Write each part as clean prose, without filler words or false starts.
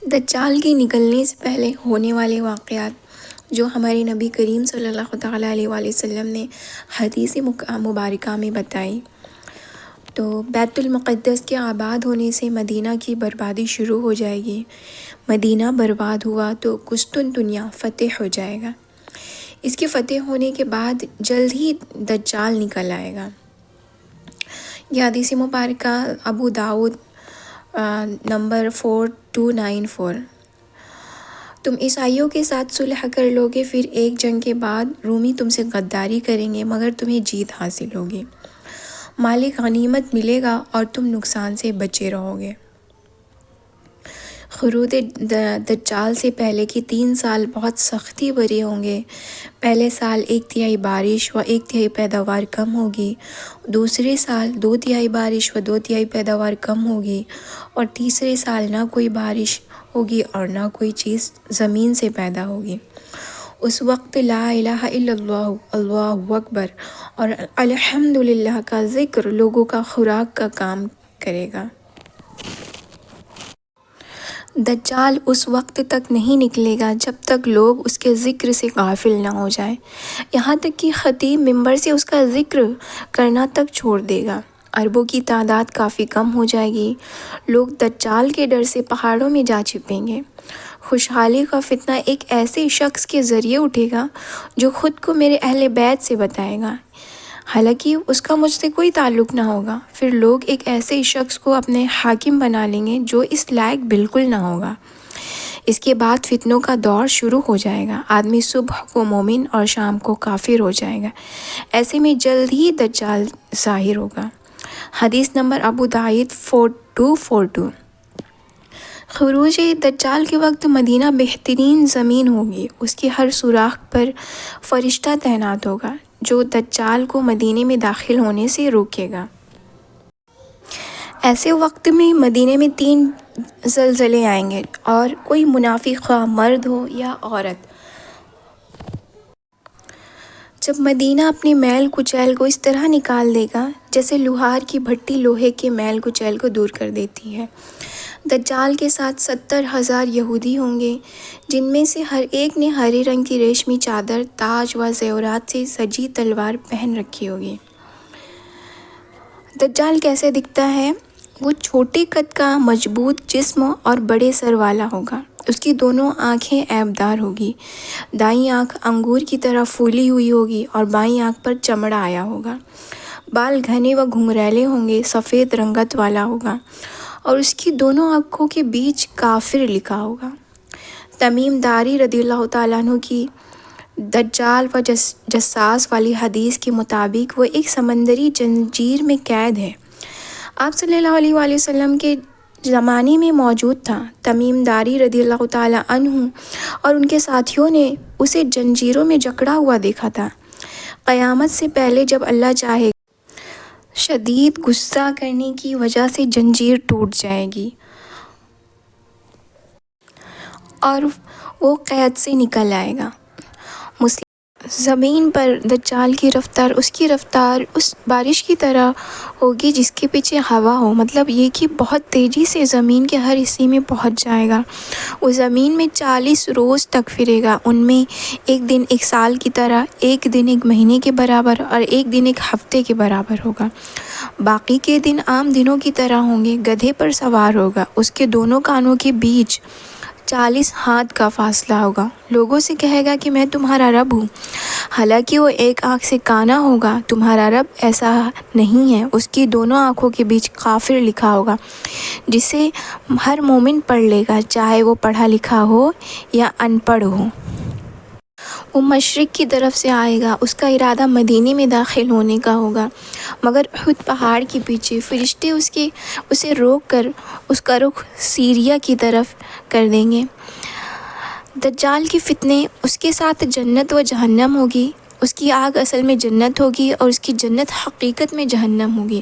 دجال کے نکلنے سے پہلے ہونے والے واقعات جو ہمارے نبی کریم صلی اللہ تعالیٰ علیہ وآلہ وسلم نے حدیث مبارکہ میں بتائی، تو بیت المقدس کے آباد ہونے سے مدینہ کی بربادی شروع ہو جائے گی۔ مدینہ برباد ہوا تو قسطنطنیہ فتح ہو جائے گا۔ اس کے فتح ہونے کے بعد جلد ہی دجال نکل آئے گا۔ یہ حدیث مبارکہ ابو داؤد نمبر 4294۔ تم عیسائیوں کے ساتھ صلح کر لو گے، پھر ایک جنگ کے بعد رومی تم سے غداری کریں گے، مگر تمہیں جیت حاصل ہوگی، مال غنیمت ملے گا اور تم نقصان سے بچے رہو گے۔ خروج دجال سے پہلے کے 3 سال بہت سختی بھرے ہوں گے۔ پہلے سال 1/3 بارش و 1/3 پیداوار کم ہوگی، دوسرے سال 2/3 بارش و 2/3 پیداوار کم ہوگی، اور تیسرے سال نہ کوئی بارش ہوگی اور نہ کوئی چیز زمین سے پیدا ہوگی۔ اس وقت لا الہ الا اللہ، اللہ اکبر اور الحمدللہ کا ذکر لوگوں کا خوراک کا کام کرے گا۔ دجال اس وقت تک نہیں نکلے گا جب تک لوگ اس کے ذکر سے غافل نہ ہو جائیں، یہاں تک کہ خطیب ممبر سے اس کا ذکر کرنا تک چھوڑ دے گا۔ عربوں کی تعداد کافی کم ہو جائے گی، لوگ دجال کے ڈر سے پہاڑوں میں جا چھپیں گے۔ خوشحالی کا فتنہ ایک ایسے شخص کے ذریعے اٹھے گا جو خود کو میرے اہل بیت سے بتائے گا، حالانکہ اس کا مجھ سے کوئی تعلق نہ ہوگا۔ پھر لوگ ایک ایسے شخص کو اپنے حاکم بنا لیں گے جو اس لائق بالکل نہ ہوگا۔ اس کے بعد فتنوں کا دور شروع ہو جائے گا، آدمی صبح کو مومن اور شام کو کافر ہو جائے گا۔ ایسے میں جلد ہی دجال ظاہر ہوگا۔ حدیث نمبر ابو داؤد 4242۔ خروج دجال کے وقت مدینہ بہترین زمین ہوگی، اس کی ہر سوراخ پر فرشتہ تعینات ہوگا جو دجال کو مدینے میں داخل ہونے سے روکے گا۔ ایسے وقت میں مدینے میں 3 زلزلے آئیں گے، اور کوئی منافق خواہ مرد ہو یا عورت جب مدینہ اپنے میل کچیل کو اس طرح نکال دے گا جیسے لوہار کی بھٹی لوہے کے میل کچیل کو دور کر دیتی ہے۔ دجال کے ساتھ 70,000 یہودی ہوں گے، جن میں سے ہر ایک نے ہرے رنگ کی ریشمی چادر، تاج و زیورات سے سجی تلوار پہن رکھی ہوگی۔ دجال کیسے دکھتا ہے؟ وہ چھوٹے قد کا، مضبوط جسم اور بڑے سر والا ہوگا۔ اس کی دونوں آنکھیں عیبدار ہوگی، دائیں آنکھ انگور کی طرح پھولی ہوئی ہوگی اور بائیں آنکھ پر چمڑا آیا ہوگا۔ بال گھنے و گھنگریلے ہوں گے، سفید رنگت والا ہوگا، اور اس کی دونوں آنکھوں کے بیچ کافر لکھا ہوگا۔ تمیم داری رضی اللہ تعالیٰ عنہ کی دجال و جساس والی حدیث کے مطابق وہ ایک سمندری زنجیر میں قید ہے۔ آپ صلی اللہ علیہ وآلہ وسلم کے زمانے میں موجود تھا۔ تمیم داری رضی اللہ تعالیٰ عنہ اور ان کے ساتھیوں نے اسے زنجیروں میں جکڑا ہوا دیکھا تھا۔ قیامت سے پہلے جب اللہ چاہے گا، شدید غصہ کرنے کی وجہ سے زنجیر ٹوٹ جائے گی اور وہ قید سے نکل آئے گا۔ زمین پر دجال کی رفتار اس کی رفتار اس بارش کی طرح ہوگی جس کے پیچھے ہوا ہو، مطلب یہ کہ بہت تیزی سے زمین کے ہر حصے میں پہنچ جائے گا۔ وہ زمین میں 40 روز تک پھرے گا، ان میں ایک دن ایک سال کی طرح، ایک دن ایک مہینے کے برابر اور ایک دن ایک ہفتے کے برابر ہوگا۔ باقی کے دن عام دنوں کی طرح ہوں گے۔ گدھے پر سوار ہوگا، اس کے دونوں کانوں کے بیچ 40 ہاتھ کا فاصلہ ہوگا۔ لوگوں سے کہے گا کہ میں تمہارا رب ہوں، حالانکہ وہ ایک آنکھ سے کانا ہوگا۔ تمہارا رب ایسا نہیں ہے۔ اس کی دونوں آنکھوں کے بیچ کافر لکھا ہوگا، جسے ہر مومن پڑھ لے گا، چاہے وہ پڑھا لکھا ہو یا ان پڑھ ہو۔ وہ مشرق کی طرف سے آئے گا، اس کا ارادہ مدینے میں داخل ہونے کا ہوگا، مگر احد پہاڑ کے پیچھے فرشتے اسے روک کر اس کا رخ سیریا کی طرف کر دیں گے۔ دجال کے فتنے، اس کے ساتھ جنت و جہنم ہوگی۔ اس کی آگ اصل میں جنت ہوگی اور اس کی جنت حقیقت میں جہنم ہوگی۔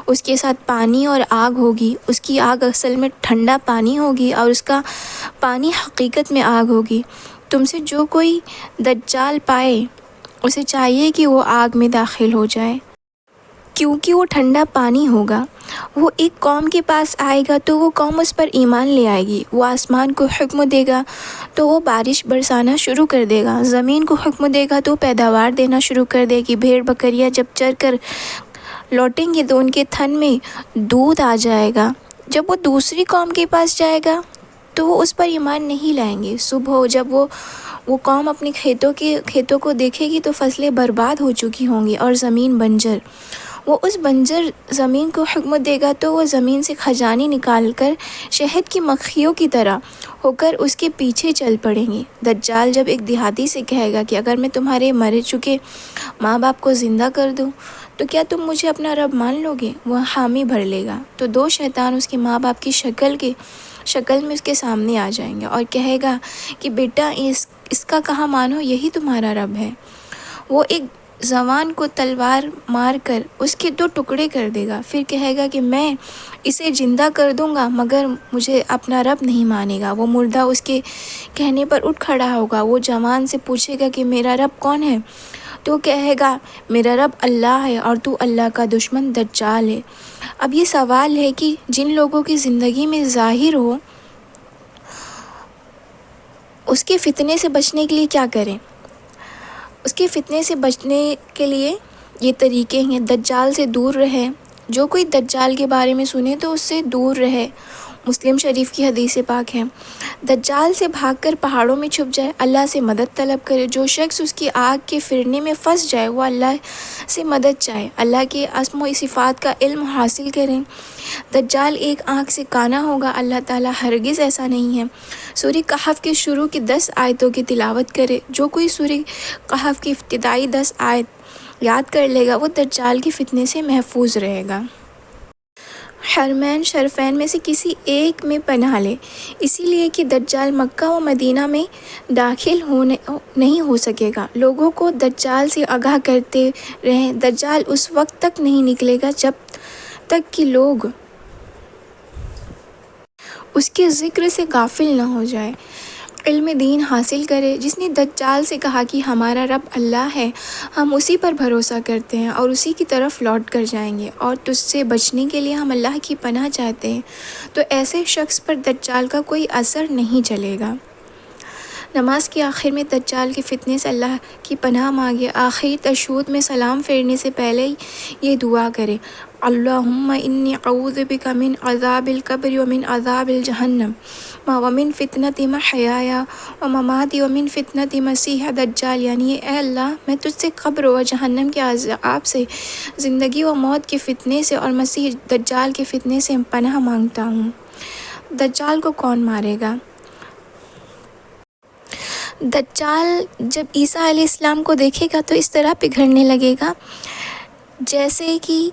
اس کے ساتھ پانی اور آگ ہوگی، اس کی آگ اصل میں ٹھنڈا پانی ہوگی اور اس کا پانی حقیقت میں آگ ہوگی۔ تم سے جو کوئی دجال پائے اسے چاہیے کہ وہ آگ میں داخل ہو جائے۔ کیونکہ وہ ٹھنڈا پانی ہوگا۔ وہ ایک قوم کے پاس آئے گا تو وہ قوم اس پر ایمان لے آئے گی۔ وہ آسمان کو حکم دے گا تو وہ بارش برسانا شروع کر دے گا۔ زمین کو حکم دے گا تو پیداوار دینا شروع کر دے گی۔ بھیڑ بکریاں جب چر کر لوٹیں گے تو ان کے تھن میں دودھ آ جائے گا۔ جب وہ دوسری قوم کے پاس جائے گا تو وہ اس پر ایمان نہیں لائیں گے۔ صبح ہو جب وہ قوم اپنے کھیتوں کو دیکھے گی تو فصلیں برباد ہو چکی ہوں گی اور زمین بنجر۔ وہ اس بنجر زمین کو حکم دے گا تو وہ زمین سے خزانے نکال کر شہد کی مکھیوں کی طرح ہو کر اس کے پیچھے چل پڑیں گے۔ دجال جب ایک دیہاتی سے کہے گا کہ اگر میں تمہارے مر چکے ماں باپ کو زندہ کر دوں تو کیا تم مجھے اپنا رب مان لو گے؟ وہ حامی بھر لے گا تو دو شیطان اس کے ماں باپ کی شکل میں اس کے سامنے آ جائیں گے اور کہے گا کہ بیٹا اس کا کہا مانو، یہی تمہارا رب ہے۔ وہ ایک جوان کو تلوار مار کر اس کے 2 ٹکڑے کر دے گا، پھر کہے گا کہ میں اسے زندہ کر دوں گا مگر مجھے اپنا رب نہیں مانے گا۔ وہ مردہ اس کے کہنے پر اٹھ کھڑا ہوگا۔ وہ جوان سے پوچھے گا کہ میرا رب کون ہے؟ تو کہے گا میرا رب اللہ ہے اور تو اللہ کا دشمن دجال ہے۔ اب یہ سوال ہے کہ جن لوگوں کی زندگی میں ظاہر ہو اس کے فتنے سے بچنے کے لیے کیا کریں؟ اس کے فتنے سے بچنے کے لیے یہ طریقے ہیں۔ دجال سے دور رہے۔ جو کوئی دجال کے بارے میں سنے تو اس سے دور رہے۔ مسلم شریف کی حدیث پاک ہے، دجال سے بھاگ کر پہاڑوں میں چھپ جائے، اللہ سے مدد طلب کرے۔ جو شخص اس کی آگ کے فرنے میں پھنس جائے وہ اللہ سے مدد چاہے، اللہ کے اسم و صفات کا علم حاصل کریں۔ دجال ایک آنکھ سے کانا ہوگا، اللہ تعالیٰ ہرگز ایسا نہیں ہے۔ سورہ کہف کے شروع کی 10 آیتوں کی تلاوت کرے۔ جو کوئی سورہ کہف کی ابتدائی 10 آیت یاد کر لے گا وہ دجال کے فتنے سے محفوظ رہے گا۔ حرمین شریفین میں سے کسی ایک میں پناہ لے، اسی لیے کہ دجال مکہ و مدینہ میں داخل نہیں ہو سکے گا۔ لوگوں کو دجال سے آگاہ کرتے رہیں۔ دجال اس وقت تک نہیں نکلے گا جب تک کہ لوگ اس کے ذکر سے غافل نہ ہو جائیں۔ علم دین حاصل کرے۔ جس نے دجال سے کہا کہ ہمارا رب اللہ ہے، ہم اسی پر بھروسہ کرتے ہیں اور اسی کی طرف لوٹ کر جائیں گے اور تجھ سے بچنے کے لیے ہم اللہ کی پناہ چاہتے ہیں، تو ایسے شخص پر دجال کا کوئی اثر نہیں چلے گا۔ نماز کے آخر میں دجال کے فتنے سے اللہ کی پناہ مانگے۔ آخری تشہد میں سلام پھیرنے سے پہلے یہ دعا کرے، اللہم انی اعوذ بک من عذاب القبر ومن عذاب جہنم ومن فتنۃ محیای ومماتی ومن فتنۃ مسیح دجال، یعنی اے اللہ میں تجھ سے قبر و جہنم کے عذاب سے، زندگی و موت کے فتنے سے اور مسیح دجال کے فتنے سے پناہ مانگتا ہوں۔ دجال کو کون مارے گا؟ دجال جب عیسیٰ علیہ السلام کو دیکھے گا تو اس طرح پگھلنے لگے گا جیسے کہ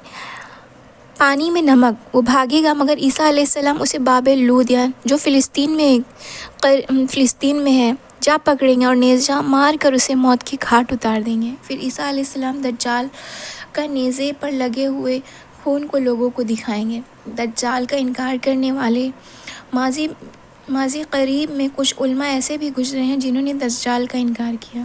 پانی میں نمک۔ وہ بھاگے گا مگر عیسیٰ علیہ السلام اسے باب لودیا جو فلسطین میں ہے جا پکڑیں گے اور نیزہ مار کر اسے موت کی گھاٹ اتار دیں گے۔ پھر عیسیٰ علیہ السلام دجال کا نیزے پر لگے ہوئے خون کو لوگوں کو دکھائیں گے۔ دجال کا انکار کرنے والے ماضی قریب میں کچھ علماء ایسے بھی گزرے ہیں جنہوں نے دجال کا انکار کیا۔